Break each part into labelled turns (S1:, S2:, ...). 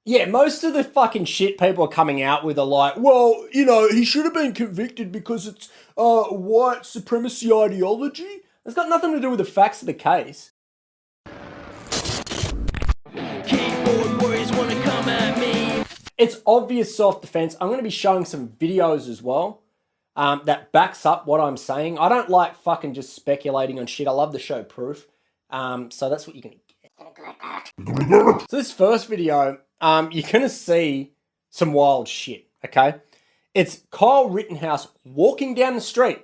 S1: Yeah, most of the fucking shit people are coming out with are like, well, you know, he should have been convicted because it's white supremacy ideology. It's got nothing to do with the facts of the case.
S2: Keyboard warriors wanna come at me.
S1: It's obvious self-defense. I'm going to be showing some videos as well that backs up what I'm saying. I don't like fucking just speculating on shit. I love to show proof. So that's what you're going to get. So this first video, you're going to see some wild shit, okay? It's Kyle Rittenhouse walking down the street,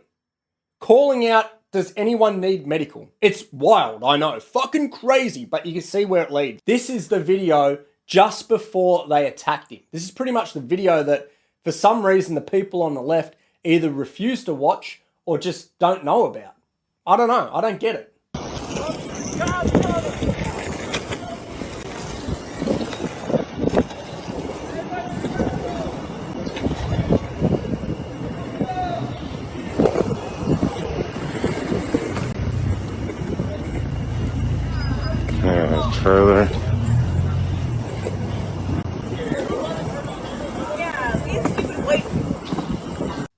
S1: calling out, does anyone need medical? It's wild, I know. Fucking crazy, but you can see where it leads. This is the video just before they attacked him. This is pretty much the video that, for some reason, the people on the left either refuse to watch or just don't know about. I don't know. I don't get it.
S3: Trailer.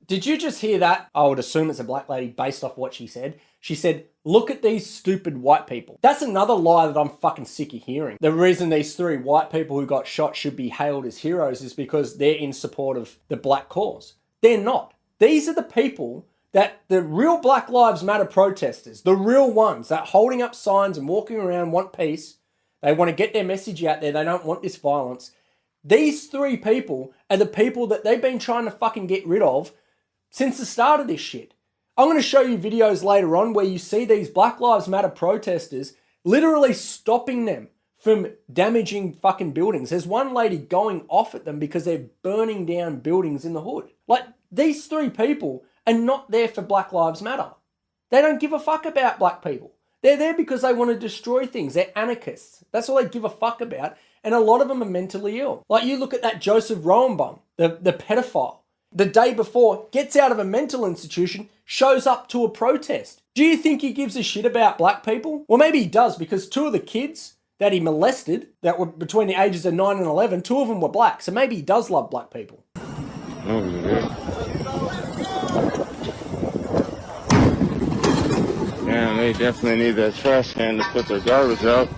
S1: Did you just hear that? I would assume it's a black lady based off what she said. She said, look at these stupid white people. That's another lie that I'm fucking sick of hearing. The reason these 3 white people who got shot should be hailed as heroes is because they're in support of the black cause. They're not. These are the people that the real Black Lives Matter protesters, the real ones that holding up signs and walking around want peace. They want to get their message out there. They don't want this violence. These 3 people are the people that they've been trying to fucking get rid of since the start of this shit. I'm going to show you videos later on where you see these Black Lives Matter protesters literally stopping them from damaging fucking buildings. There's one lady going off at them because they're burning down buildings in the hood. Like, these 3 people are not there for Black Lives Matter. They don't give a fuck about black people. They're there because they want to destroy things. They're anarchists. That's all they give a fuck about. And a lot of them are mentally ill. Like, you look at that Joseph Roenbaum, the pedophile. The day before, gets out of a mental institution, shows up to a protest. Do you think he gives a shit about black people? Well, maybe he does, because 2 of the kids that he molested, that were between the ages of 9 and 11, 2 of them were black. So maybe he does love black people.
S3: Oh, yeah. Yeah, they definitely need that trash can to put their garbage out.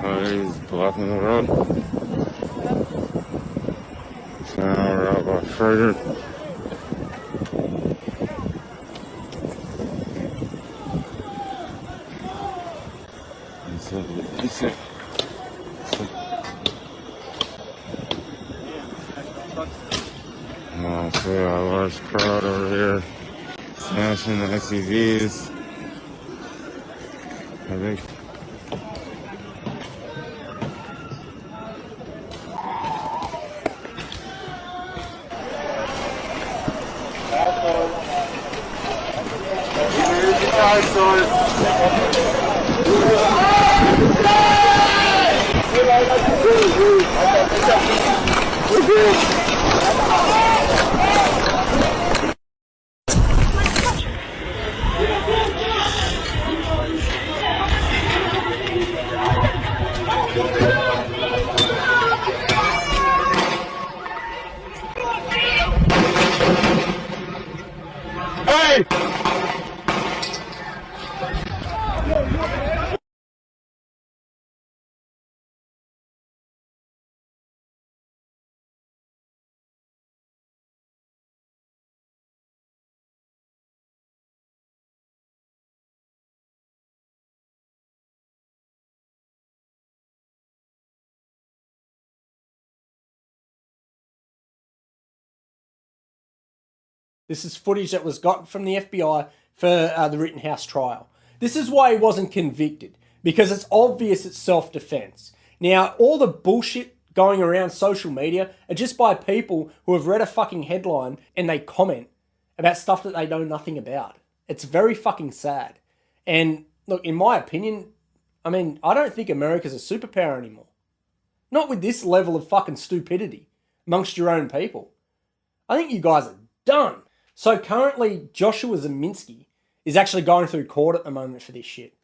S3: Oh, he's blocking the road. So now we're out by further. Oh, so a large crowd over here smashing the SUVs. I think. Hey!
S1: This is footage that was got from the FBI for the Rittenhouse trial. This is why he wasn't convicted, because it's obvious it's self-defense. Now, all the bullshit going around social media are just by people who have read a fucking headline and they comment about stuff that they know nothing about. It's very fucking sad. And look, in my opinion, I mean, I don't think America's a superpower anymore. Not with this level of fucking stupidity amongst your own people. I think you guys are done. So currently, Joshua Zeminski is actually going through court at the moment for this shit.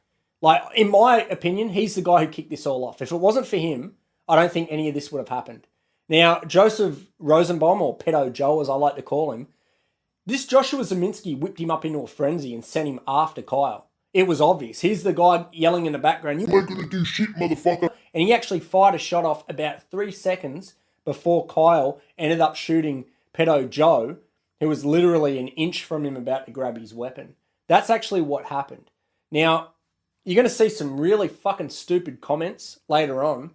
S1: Like, in my opinion, he's the guy who kicked this all off. If it wasn't for him, I don't think any of this would have happened. Now, Joseph Rosenbaum, or Pedo Joe as I like to call him, this Joshua Zeminski whipped him up into a frenzy and sent him after Kyle. It was obvious. Here's the guy yelling in the background, "You ain't gonna do shit, motherfucker." And he actually fired a shot off about 3 seconds before Kyle ended up shooting Pedo Joe, who was literally an inch from him about to grab his weapon. That's actually what happened. Now, you're going to see some really fucking stupid comments later on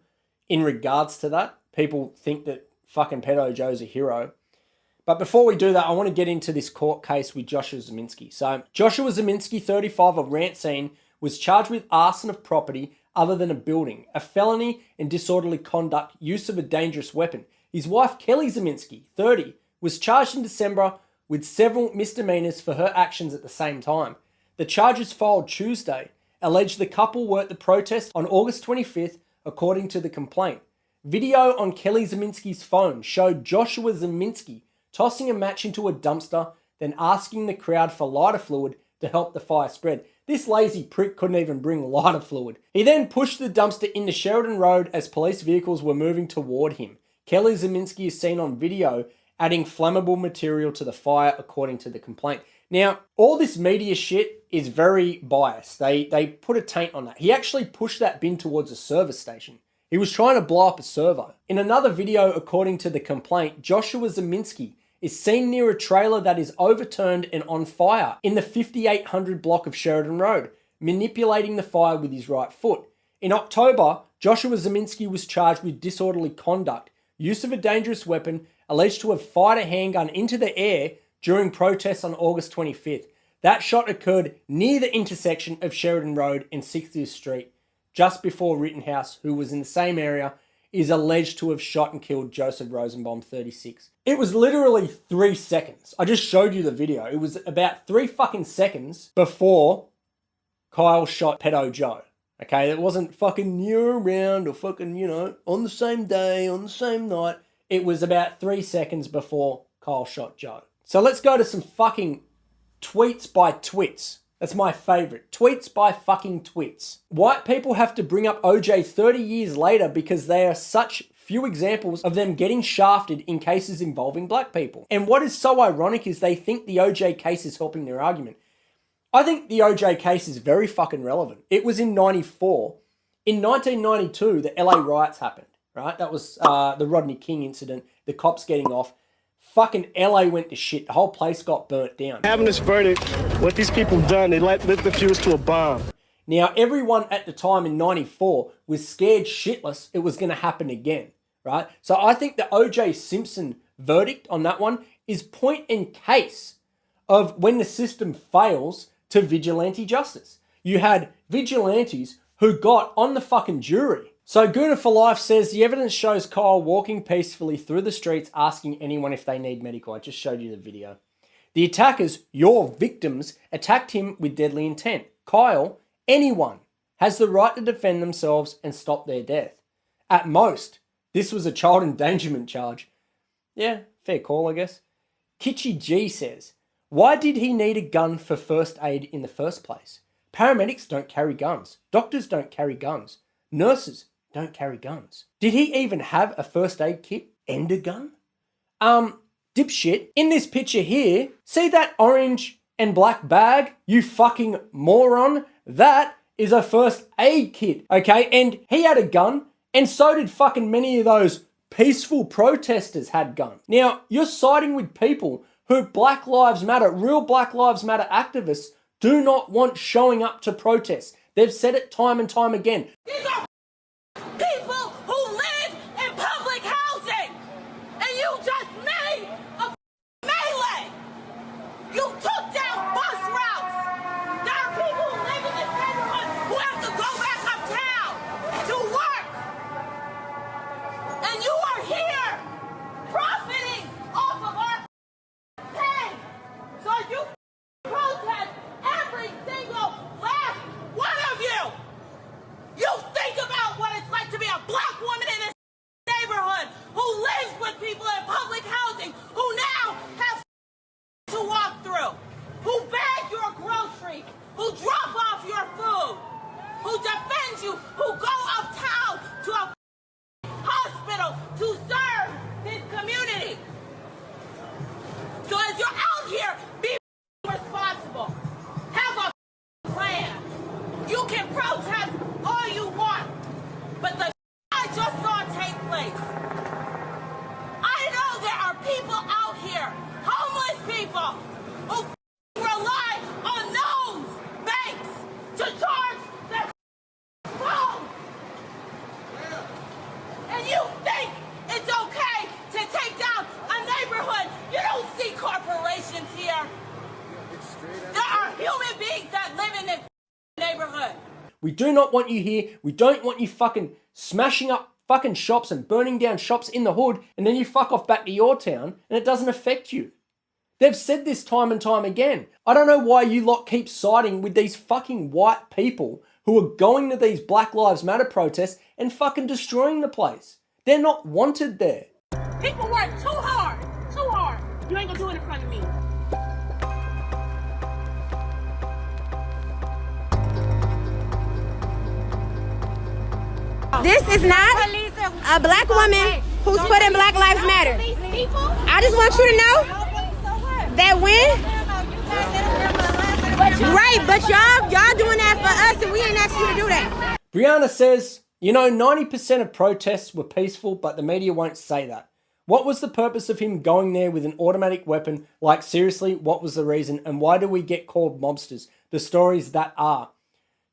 S1: in regards to that. People think that fucking Pedo Joe's a hero. But before we do that, I want to get into this court case with Joshua Zeminski. So, Joshua Zeminski, 35, of Rancine, was charged with arson of property other than a building, a felony and disorderly conduct, use of a dangerous weapon. His wife, Kelly Zeminski, 30, was charged in December with several misdemeanors for her actions at the same time. The charges filed Tuesday alleged the couple were at the protest on August 25th, according to the complaint. Video on Kelly Zeminski's phone showed Joshua Zeminski tossing a match into a dumpster, then asking the crowd for lighter fluid to help the fire spread. This lazy prick couldn't even bring lighter fluid. He then pushed the dumpster into Sheridan Road as police vehicles were moving toward him. Kelly Zeminski is seen on video adding flammable material to the fire, according to the complaint. Now, all this media shit is very biased. They put a taint on that. He actually pushed that bin towards a service station. He was trying to blow up a servo. In another video, according to the complaint, Joshua Zeminski is seen near a trailer that is overturned and on fire in the 5800 block of Sheridan Road, manipulating the fire with his right foot. In October, Joshua Zeminski was charged with disorderly conduct, use of a dangerous weapon, alleged to have fired a handgun into the air during protests on August 25th. That shot occurred near the intersection of Sheridan Road and 60th Street, just before Rittenhouse, who was in the same area, is alleged to have shot and killed Joseph Rosenbaum, 36. It was literally 3 seconds. I just showed you the video. It was about 3 fucking seconds before Kyle shot Pedo Joe. Okay, it wasn't fucking near around or fucking, on the same day, on the same night. It was about 3 seconds before Kyle shot Joe. So let's go to some fucking tweets by twits. That's my favorite. Tweets by fucking twits. White people have to bring up OJ 30 years later because there are such few examples of them getting shafted in cases involving black people. And what is so ironic is they think the OJ case is helping their argument. I think the OJ case is very fucking relevant. It was in 94. In 1992, the LA riots happened, right? That was the Rodney King incident, the cops getting off. Fucking LA went to shit. The whole place got burnt down.
S4: Having this verdict, what these people done, they lit the fuse to a bomb.
S1: Now, everyone at the time in 94 was scared shitless it was going to happen again, right? So I think the O.J. Simpson verdict on that one is point in case of when the system fails to vigilante justice. You had vigilantes who got on the fucking jury. So Guna for Life says the evidence shows Kyle walking peacefully through the streets asking anyone if they need medical. I just showed you the video. The attackers, your victims, attacked him with deadly intent. Kyle, anyone, has the right to defend themselves and stop their death. At most, this was a child endangerment charge. Yeah, fair call, I guess. Kitchy G says, why did he need a gun for first aid in the first place? Paramedics don't carry guns. Doctors don't carry guns. Nurses don't carry guns. Did he even have a first aid kit and a gun? Dipshit, in this picture here, see that orange and black bag, you fucking moron? That is a first aid kit, okay? And he had a gun, and so did fucking many of those peaceful protesters had guns. Now, you're siding with people who Black Lives Matter, real Black Lives Matter activists, do not want showing up to protests. They've said it time and time again.
S5: These are people who live in public housing, and you just made a melee. You took down bus routes. There are people who live in this neighborhood who have to go back uptown to work, and you are here profiting off of our pain. So you protest every single last one of you. You think about people who rely on those banks to charge their phone. And you think it's okay to take down a neighborhood? You don't see corporations here. There are human beings that live in this neighborhood.
S1: We do not want you here. We don't want you fucking smashing up fucking shops and burning down shops in the hood, and then you fuck off back to your town and it doesn't affect you. They've said this time and time again. I don't know why you lot keep siding with these fucking white people who are going to these Black Lives Matter protests and fucking destroying the place. They're not wanted there.
S5: People work too hard. Too hard. You ain't gonna do it in front of me.
S6: This is not a black woman who's put in Black Lives Matter. I just want you to know that right, but y'all doing that for us and we ain't asked you to do that.
S1: Brianna says, 90% of protests were peaceful, but the media won't say that. What was the purpose of him going there with an automatic weapon? Like, seriously, what was the reason? And why do we get called mobsters? The stories that are.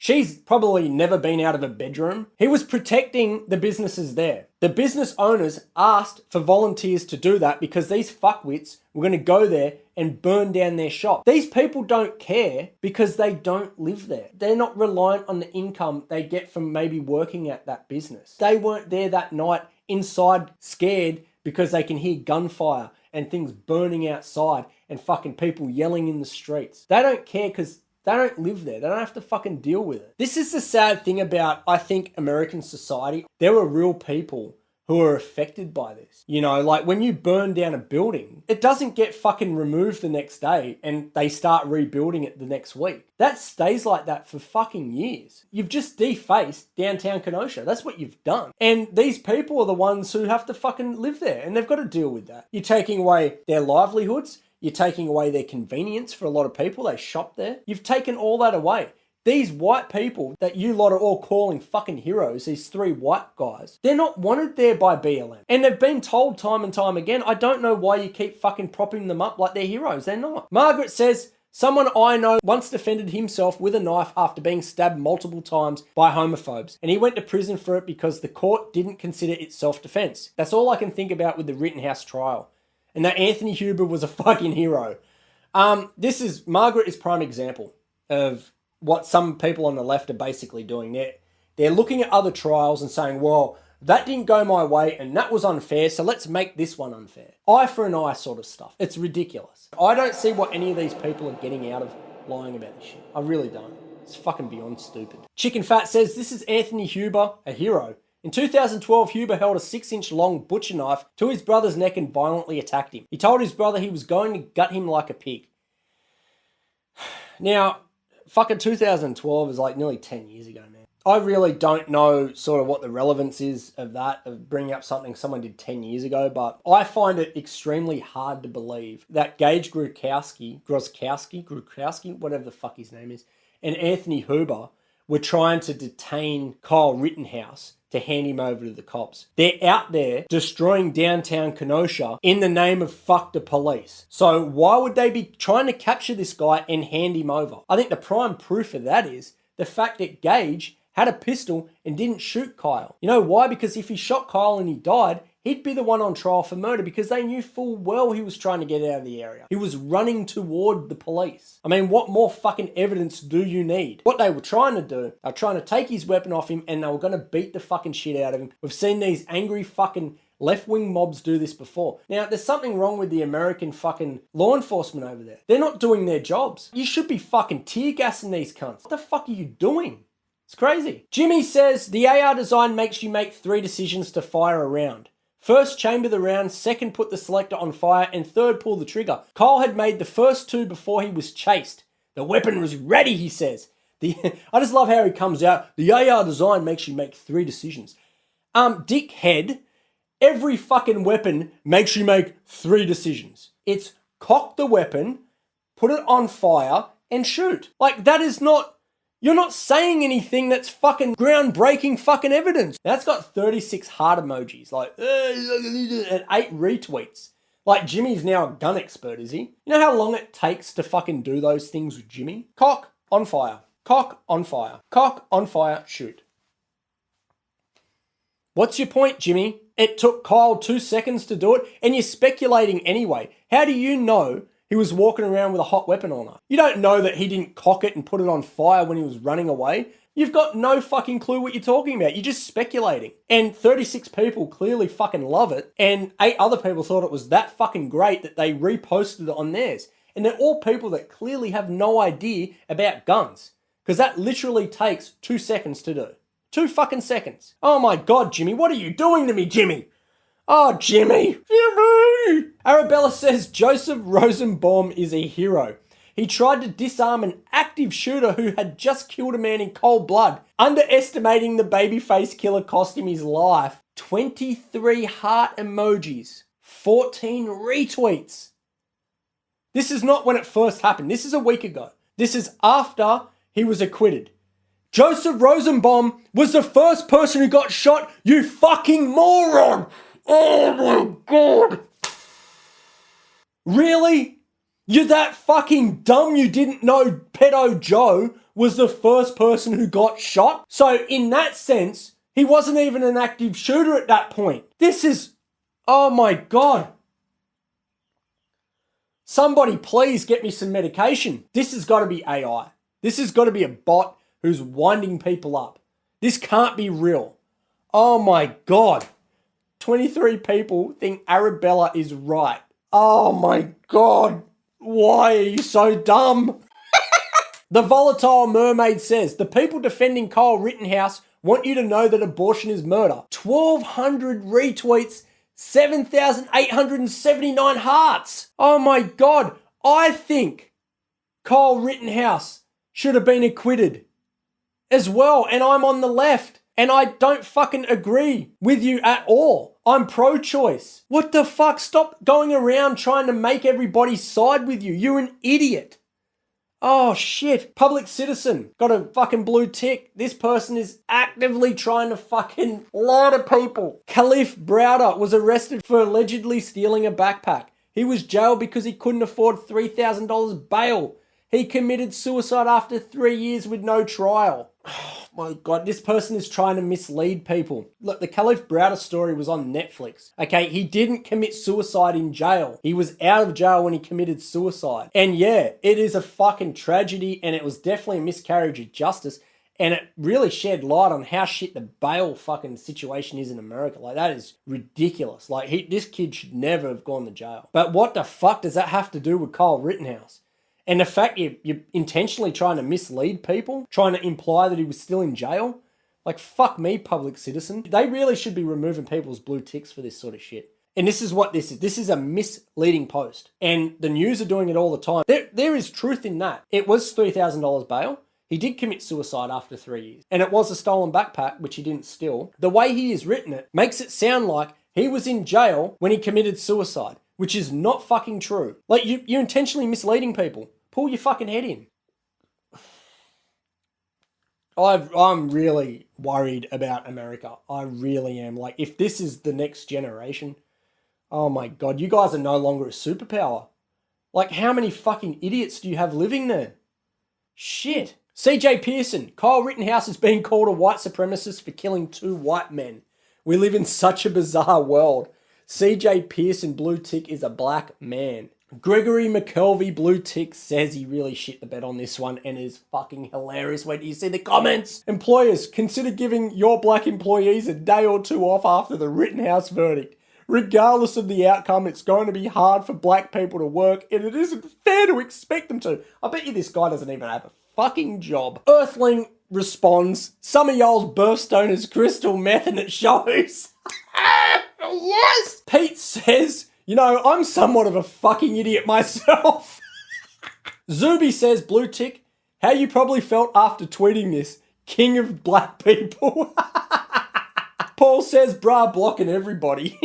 S1: She's probably never been out of a bedroom. He was protecting the businesses there. The business owners asked for volunteers to do that because these fuckwits were going to go there and burn down their shop. These people don't care because they don't live there. They're not reliant on the income they get from maybe working at that business. They weren't there that night inside scared because they can hear gunfire and things burning outside and fucking people yelling in the streets. They don't care because they don't live there. They don't have to fucking deal with it. This is the sad thing about, I think, American society. There are real people who are affected by this. Like when you burn down a building, it doesn't get fucking removed the next day and they start rebuilding it the next week. That stays like that for fucking years. You've just defaced downtown Kenosha. That's what you've done. And these people are the ones who have to fucking live there and they've got to deal with that. You're taking away their livelihoods. You're taking away their convenience for a lot of people. They shop there. You've taken all that away. These white people that you lot are all calling fucking heroes, these three white guys, they're not wanted there by BLM. And they've been told time and time again, I don't know why you keep fucking propping them up like they're heroes. They're not. Margaret says, someone I know once defended himself with a knife after being stabbed multiple times by homophobes. And he went to prison for it because the court didn't consider it self-defense. That's all I can think about with the Rittenhouse trial. And that Anthony Huber was a fucking hero. Margaret is prime example of what some people on the left are basically doing. They're looking at other trials and saying, well, that didn't go my way and that was unfair, so let's make this one unfair. Eye for an eye sort of stuff. It's ridiculous. I don't see what any of these people are getting out of lying about this shit. I really don't. It's fucking beyond stupid. Chicken Fat says, this is Anthony Huber, a hero. In 2012, Huber held a 6-inch long butcher knife to his brother's neck and violently attacked him. He told his brother he was going to gut him like a pig. Now, fucking 2012 is like nearly 10 years ago, man. I really don't know sort of what the relevance is of that, of bringing up something someone did 10 years ago, but I find it extremely hard to believe that Gage Grukowski, whatever the fuck his name is, and Anthony Huber were trying to detain Kyle Rittenhouse to hand him over to the cops. They're out there destroying downtown Kenosha in the name of fuck the police. So why would they be trying to capture this guy and hand him over? I think the prime proof of that is the fact that Gage had a pistol and didn't shoot Kyle. You know why? Because if he shot Kyle and he died, he'd be the one on trial for murder because they knew full well he was trying to get out of the area. He was running toward the police. I mean, what more fucking evidence do you need? What they were trying to do, they were trying to take his weapon off him and they were going to beat the fucking shit out of him. We've seen these angry fucking left-wing mobs do this before. Now, there's something wrong with the American fucking law enforcement over there. They're not doing their jobs. You should be fucking tear gassing these cunts. What the fuck are you doing? It's crazy. Jimmy says, the AR design makes you make 3 decisions to fire a round. First, chamber the round. Second, put the selector on fire. And third, pull the trigger. Kyle had made the first 2 before he was chased. The weapon was ready, he says. I just love how he comes out. The AR design makes you make 3 decisions. Dickhead, every fucking weapon makes you make 3 decisions. It's cock the weapon, put it on fire, and shoot. Like, that is not... You're not saying anything that's fucking groundbreaking fucking evidence. That's got 36 heart emojis, like, and 8 retweets. Like, Jimmy's now a gun expert, is he? You know how long it takes to fucking do those things with Jimmy? Cock, on fire. Cock, on fire. Cock, on fire, shoot. What's your point, Jimmy? It took Kyle 2 seconds to do it, and you're speculating anyway. How do you know he was walking around with a hot weapon on her? You don't know that he didn't cock it and put it on fire when he was running away. You've got no fucking clue what you're talking about. You're just speculating. And 36 people clearly fucking love it, and 8 other people thought it was that fucking great that they reposted it on theirs. And they're all people that clearly have no idea about guns. Because that literally takes 2 seconds to do. 2 fucking seconds. Oh my God, Jimmy, what are you doing to me, Jimmy? Oh, Jimmy. Jimmy! Arabella says Joseph Rosenbaum is a hero. He tried to disarm an active shooter who had just killed a man in cold blood. Underestimating the babyface killer cost him his life. 23 heart emojis. 14 retweets. This is not when it first happened. This is a week ago. This is after he was acquitted. Joseph Rosenbaum was the first person who got shot, you fucking moron! Oh my God! Really? You're that fucking dumb you didn't know Pedo Joe was the first person who got shot? So in that sense, he wasn't even an active shooter at that point. This is... oh my God. Somebody please get me some medication. This has got to be AI. This has got to be a bot who's winding people up. This can't be real. Oh my God. 23 people think Arabella is right. Oh my God. Why are you so dumb? The Volatile Mermaid says, the people defending Kyle Rittenhouse want you to know that abortion is murder. 1,200 retweets, 7,879 hearts. Oh my God. I think Kyle Rittenhouse should have been acquitted as well, and I'm on the left, and I don't fucking agree with you at all. I'm pro-choice. What the fuck? Stop going around trying to make everybody side with you. You're an idiot. Oh shit. Public citizen. Got a fucking blue tick. This person is actively trying to fucking lie to people. Khalif Browder was arrested for allegedly stealing a backpack. He was jailed because he couldn't afford $3,000 bail. He committed suicide after 3 years with no trial. Oh my God, this person is trying to mislead people. Look, the Khalif Browder story was on Netflix. Okay, he didn't commit suicide in jail. He was out of jail when he committed suicide. And yeah, it is a fucking tragedy, and it was definitely a miscarriage of justice. And it really shed light on how shit the bail fucking situation is in America. Like, that is ridiculous. Like, this kid should never have gone to jail. But what the fuck does that have to do with Kyle Rittenhouse? And the fact you're intentionally trying to mislead people, trying to imply that he was still in jail, like, fuck me, public citizen. They really should be removing people's blue ticks for this sort of shit. And this is what this is. This is a misleading post. And the news are doing it all the time. There is truth in that. It was $3,000 bail. He did commit suicide after 3 years. And it was a stolen backpack, which he didn't steal. The way he has written it makes it sound like he was in jail when he committed suicide, which is not fucking true. Like, you're intentionally misleading people. Pull your fucking head in. I'm really worried about America. I really am. Like, if this is the next generation, oh my God, you guys are no longer a superpower. Like, how many fucking idiots do you have living there? Shit. CJ Pearson, Kyle Rittenhouse is being called a white supremacist for killing 2 white men. We live in such a bizarre world. CJ Pearson blue tick is a black man. Gregory McKelvey blue tick says he really shit the bed on this one and is fucking hilarious. Wait till you see the comments. Employers, consider giving your black employees a day or 2 off after the Rittenhouse verdict. Regardless of the outcome, it's going to be hard for black people to work, and it isn't fair to expect them to. I bet you this guy doesn't even have a fucking job. Earthling responds, some of y'all's birthstone is crystal meth and it shows. Yes! Pete says, you know, I'm somewhat of a fucking idiot myself. Zuby says, blue tick, how you probably felt after tweeting this. King of black people. Paul says, brah, blocking everybody.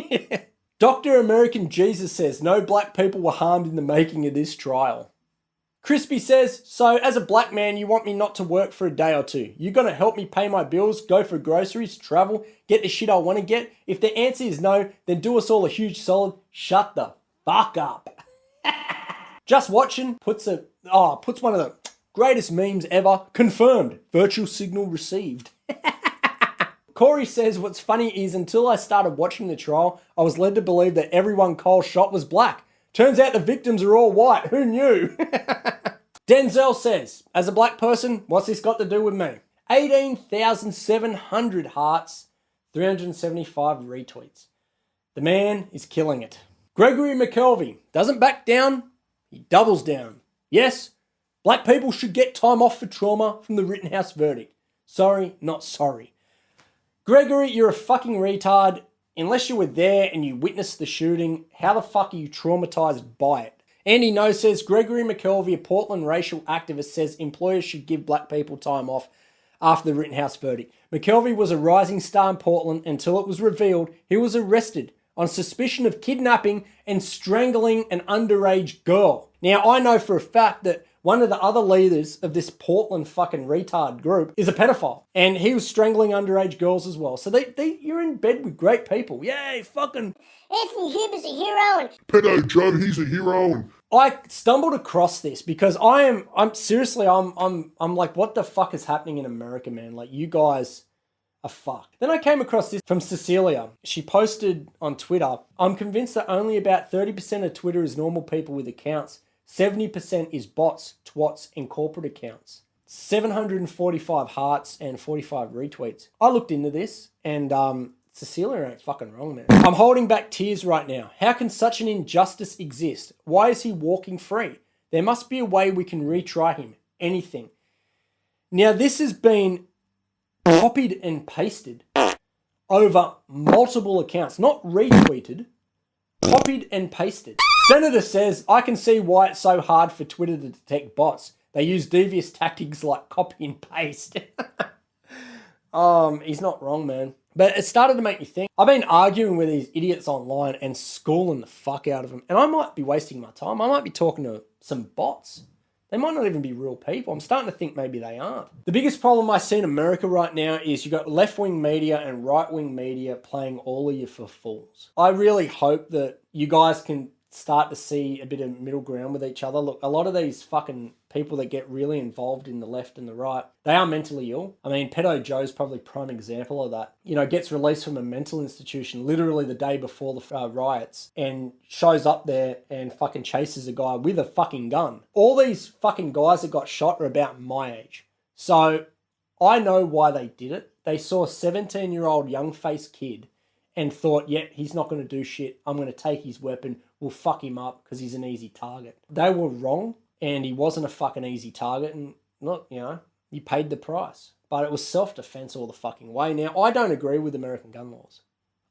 S1: Dr. American Jesus says, no black people were harmed in the making of this trial. Crispy says, so as a black man, you want me not to work for a day or 2. You gonna help me pay my bills, go for groceries, travel, get the shit I want to get? If the answer is no, then do us all a huge solid. Shut the fuck up. Just watching puts one of the greatest memes ever. Confirmed. Virtual signal received. Corey says, what's funny is until I started watching the trial, I was led to believe that everyone Cole shot was black. Turns out the victims are all white. Who knew? Denzel says, as a black person, what's this got to do with me? 18,700 hearts, 375 retweets. The man is killing it. Gregory McKelvey doesn't back down, he doubles down. Yes, black people should get time off for trauma from the Rittenhouse verdict. Sorry, not sorry. Gregory, you're a fucking retard. Unless you were there and you witnessed the shooting, how the fuck are you traumatized by it? Andy No says, Gregory McKelvey, a Portland racial activist, says employers should give black people time off after the Rittenhouse verdict. McKelvey was a rising star in Portland until it was revealed he was arrested on suspicion of kidnapping and strangling an underage girl. Now, I know for a fact that one of the other leaders of this Portland fucking retard group is a pedophile. And he was strangling underage girls as well. So you're in bed with great people. Yay, fucking...
S7: Anthony Huber's a hero.
S8: Pedo Joe, he's a hero.
S1: I stumbled across this because I'm seriously, I'm like, what the fuck is happening in America, man? Like, you guys are fucked. Then I came across this from Cecilia. She posted on Twitter, I'm convinced that only about 30% of Twitter is normal people with accounts. 70% is bots, twats, and corporate accounts. 745 hearts and 45 retweets. I looked into this and Cecilia ain't fucking wrong, man. I'm holding back tears right now. How can such an injustice exist? Why is he walking free? There must be a way we can retry him. Anything. Now, this has been copied and pasted over multiple accounts. Not retweeted. Copied and pasted. Senator says, I can see why it's so hard for Twitter to detect bots. They use devious tactics like copy and paste. He's not wrong, man. But it started to make me think. I've been arguing with these idiots online and schooling the fuck out of them. And I might be wasting my time. I might be talking to some bots. They might not even be real people. I'm starting to think maybe they aren't. The biggest problem I see in America right now is you've got left-wing media and right-wing media playing all of you for fools. I really hope that you guys can start to see a bit of middle ground with each other. Look, a lot of these fucking people that get really involved in the left and the right, they are mentally ill. I mean, Pedo Joe's probably prime example of that. You know, gets released from a mental institution literally the day before the riots and shows up there and fucking chases a guy with a fucking gun. All these fucking guys that got shot are about my age. So I know why they did it. They saw a 17-year-old young-faced kid and thought, yeah, he's not going to do shit. I'm going to take his weapon. We'll fuck him up because he's an easy target. They were wrong, and he wasn't a fucking easy target. And look, you know, he paid the price. But it was self-defense all the fucking way. Now, I don't agree with American gun laws.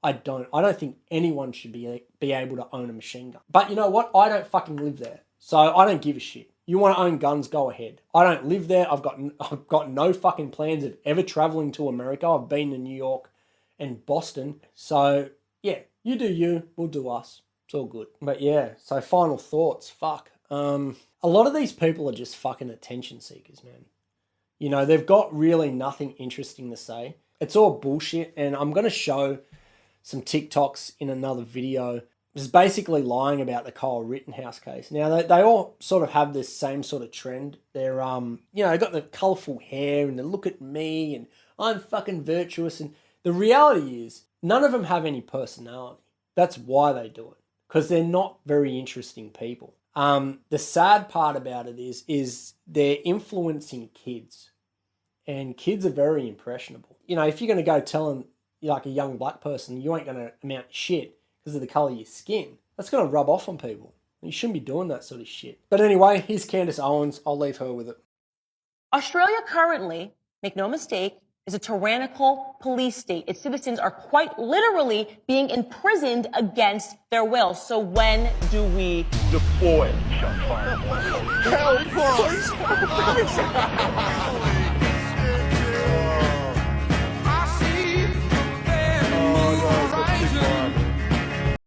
S1: I don't think anyone should be able to own a machine gun. But you know what? I don't fucking live there. So I don't give a shit. You want to own guns, go ahead. I don't live there. I've got no fucking plans of ever traveling to America. I've been to New York and Boston. So, yeah, you do you, we'll do us. It's all good. But yeah, so final thoughts. Fuck. A lot of these people are just fucking attention seekers, man. You know, they've got really nothing interesting to say. It's all bullshit. And I'm going to show some TikToks in another video. It's basically lying about the Kyle Rittenhouse case. Now, they all sort of have this same sort of trend. They're, you know, they got the colourful hair and they look at me and I'm fucking virtuous. And the reality is none of them have any personality. That's why they do it. Because they're not very interesting people. The sad part about it is they're influencing kids. And kids are very impressionable. You know, if you're going to go telling like a young black person you ain't going to amount to shit because of the colour of your skin, that's going to rub off on people. You shouldn't be doing that sort of shit. But anyway, here's Candace Owens. I'll leave her with it.
S9: Australia currently, make no mistake, is a tyrannical police state. Its citizens are quite literally being imprisoned against their will. So when do we
S8: Deploy.
S2: I see